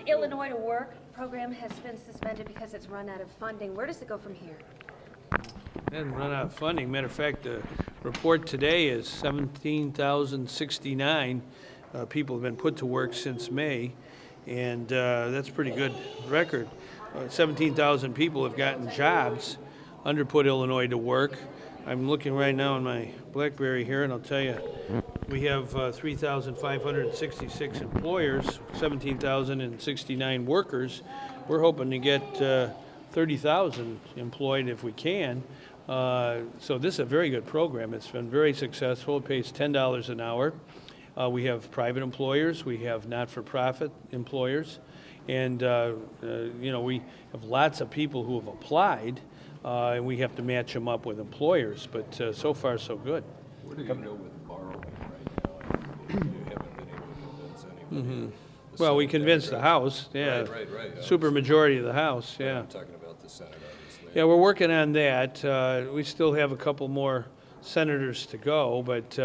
Illinois to Work program has been suspended because it's run out of funding. Where does it go from here? And run out of funding. Matter of fact, the report today is 17,069 people have been put to work since May, and that's a pretty good record. 17,000 people have gotten jobs under Put Illinois to Work. I'm looking right now on my BlackBerry here, and I'll tell you, we have 3,566 employers, 17,069 workers. We're hoping to get 30,000 employed if we can. So this is a very good program. It's been very successful. It pays $10 an hour. We have private employers. We have not-for-profit employers. And, you know, we have lots of people who have applied, and we have to match them up with employers. But so far, so good. Where do you go with borrowing right now? You haven't been able to convince anybody. Well, we convinced the House, yeah. Right. Super majority of the House, yeah. I'm talking about the Senate, obviously. Yeah, we're working on that. We still have a couple more senators to go, but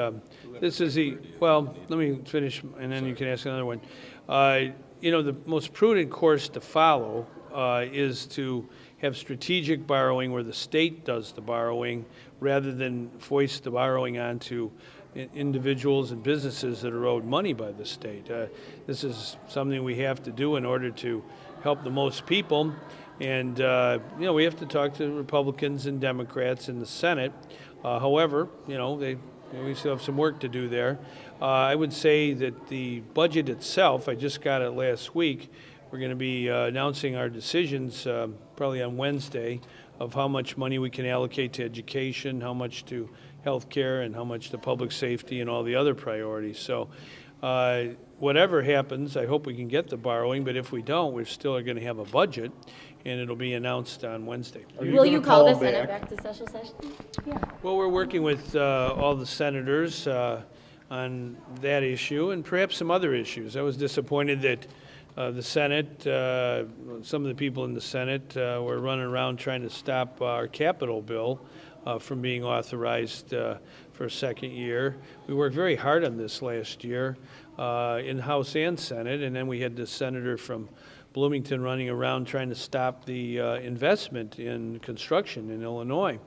this is the, well, let me finish and then you can ask another one. You know, the most prudent course to follow is to have strategic borrowing where the state does the borrowing rather than foist the borrowing onto individuals and businesses that are owed money by the state. This is something we have to do in order to help the most people. And, you know, we have to talk to Republicans and Democrats in the Senate. However, you know, we still have some work to do there. I would say that the budget itself, I just got it last week. We're going to be announcing our decisions probably on Wednesday of how much money we can allocate to education, how much to health care, and how much to public safety and all the other priorities. So whatever happens, I hope we can get the borrowing, but if we don't, we're still going to have a budget, and it'll be announced on Wednesday. Will you call the Senate back to special session? Yeah. Well, we're working with all the senators on that issue and perhaps some other issues. I was disappointed that the Senate, some of the people in the Senate were running around trying to stop our capital bill from being authorized for a second year. We worked very hard on this last year in House and Senate, and then we had the senator from Bloomington running around trying to stop the investment in construction in Illinois.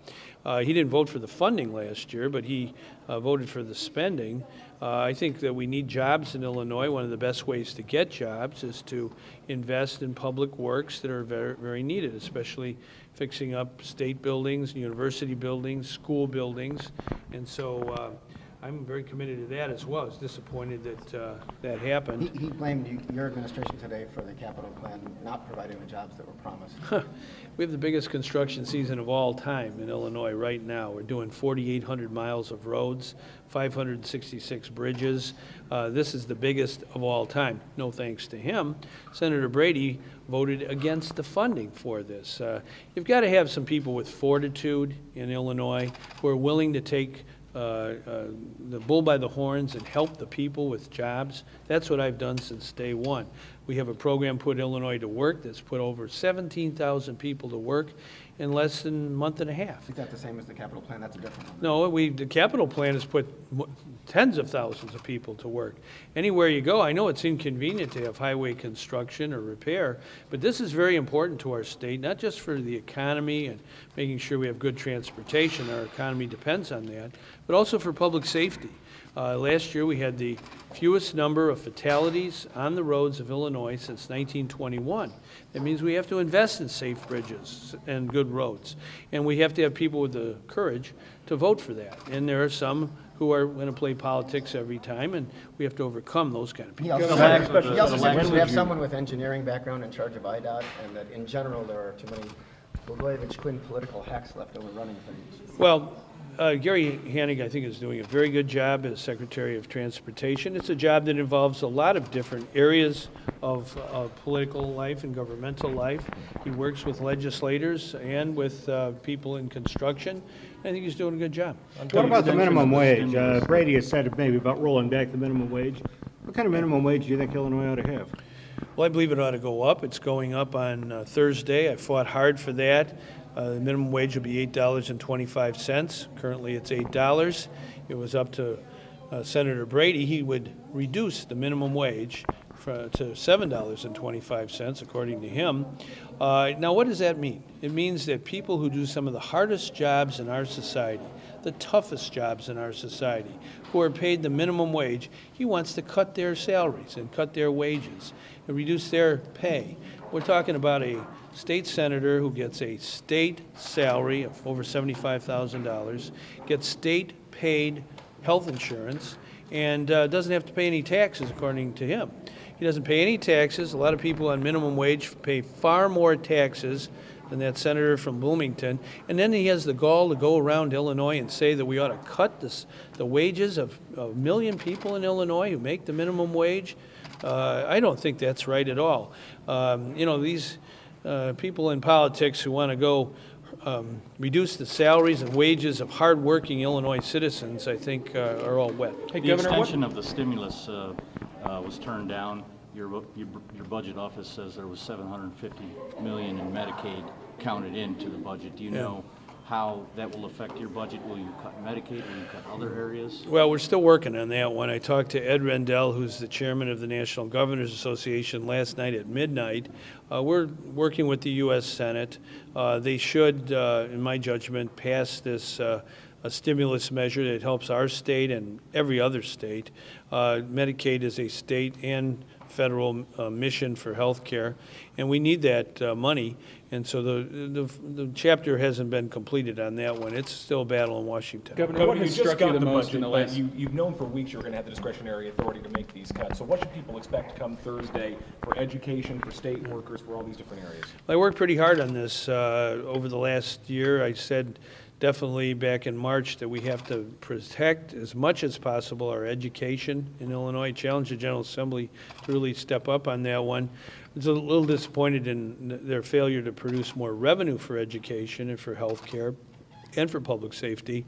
He didn't vote for the funding last year, but he voted for the spending. I think that we need jobs in Illinois. One of the best ways to get jobs is to invest in public works that are very, very needed, especially fixing up state buildings, university buildings, school buildings. And so I'm very committed to that as well. I was disappointed that that happened. He blamed your administration today for the capital plan not providing the jobs that were promised. We have the biggest construction season of all time in Illinois right now. We're doing 4,800 miles of roads, 566 bridges. This is the biggest of all time. No thanks to him. Senator Brady voted against the funding for this. You've got to have some people with fortitude in Illinois who are willing to take the bull by the horns and help the people with jobs. That's what I've done since day one. We have a program, Put Illinois to Work, that's put over 17,000 people to work in less than a month and a half. Is that the same as the capital plan? That's a different one. No, the capital plan has put tens of thousands of people to work. Anywhere you go, I know it's inconvenient to have highway construction or repair, but this is very important to our state, not just for the economy and making sure we have good transportation. Our economy depends on that, but also for public safety. Last year we had the fewest number of fatalities on the roads of Illinois since 1921. That means we have to invest in safe bridges and good roads. And we have to have people with the courage to vote for that. And there are some who are going to play politics every time, and we have to overcome those kind of people. He also said we should have someone with engineering background in charge of IDOT, and that in general there are too many Quinn political hacks left over running things. Well, Gary Hanig, I think, is doing a very good job as Secretary of Transportation. It's a job that involves a lot of different areas of political life and governmental life. He works with legislators and with people in construction. I think he's doing a good job. What about the minimum wage? Brady has said maybe about rolling back the minimum wage. What kind of minimum wage do you think Illinois ought to have? Well, I believe it ought to go up. It's going up on Thursday. I fought hard for that. The minimum wage will be $8.25. Currently, it's $8. It was up to Senator Brady. He would reduce the minimum wage to $7.25, according to him. Now, what does that mean? It means that people who do some of the hardest jobs in our society, the toughest jobs in our society, who are paid the minimum wage, he wants to cut their salaries and cut their wages and reduce their pay. We're talking about a state senator who gets a state salary of over $75,000, gets state-paid health insurance, and doesn't have to pay any taxes, according to him. He doesn't pay any taxes. A lot of people on minimum wage pay far more taxes than that senator from Bloomington. And then he has the gall to go around Illinois and say that we ought to cut the wages of a million people in Illinois who make the minimum wage. I don't think that's right at all. You know, these people in politics who want to go reduce the salaries and wages of hardworking Illinois citizens, I think, are all wet. Hey, the extension of the stimulus was turned down. Your budget office says there was $750 million in Medicaid counted into the budget. Do you know how that will affect your budget? Will you cut Medicaid? Will you cut other areas? Well, we're still working on that one. I talked to Ed Rendell, who's the chairman of the National Governors Association, last night at midnight. We're working with the U.S. Senate. They should, in my judgment, pass this a stimulus measure that helps our state and every other state. Medicaid is a state and federal mission for health care, and we need that money. And so the chapter hasn't been completed on that one. It's still a battle in Washington. Governor, what has struck you the most in the last? You've known for weeks you're going to have the discretionary authority to make these cuts. So what should people expect come Thursday for education, for state workers, for all these different areas? I worked pretty hard on this over the last year. I said definitely back in March that we have to protect as much as possible our education in Illinois. Challenge the General Assembly to really step up on that one. I was a little disappointed in their failure to produce more revenue for education and for health care and for public safety.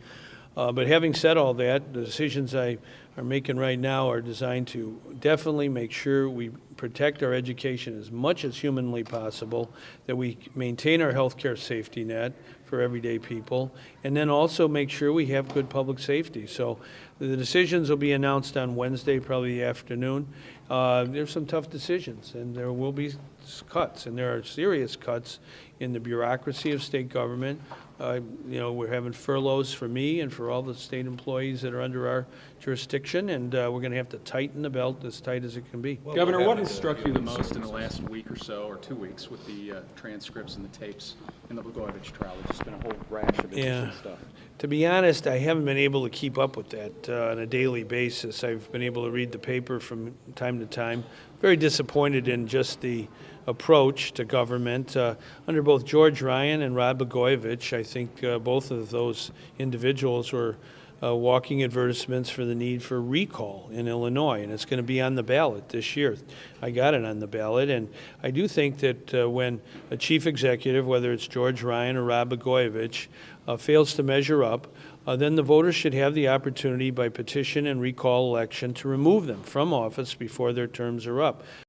But having said all that, the decisions I are making right now are designed to definitely make sure we protect our education as much as humanly possible, that we maintain our health care safety net for everyday people, and then also make sure we have good public safety. So the decisions will be announced on Wednesday, probably afternoon. There's some tough decisions, and there will be cuts, and there are serious cuts in the bureaucracy of state government. You know, we're having furloughs for me and for all the state employees that are under our jurisdiction, and we're going to have to tighten the belt as tight as it can be. Well, Governor, what has struck you the most in the last week or so, or 2 weeks, with the transcripts and the tapes in the Blagojevich trial? There's just been a whole rash of interesting stuff. To be honest, I haven't been able to keep up with that on a daily basis. I've been able to read the paper from time to time. Very disappointed in just the approach to government. Under both George Ryan and Rod Blagojevich, I think both of those individuals were walking advertisements for the need for recall in Illinois, and it's going to be on the ballot this year. I got it on the ballot, and I do think that when a chief executive, whether it's George Ryan or Rod Blagojevich, fails to measure up, then the voters should have the opportunity by petition and recall election to remove them from office before their terms are up.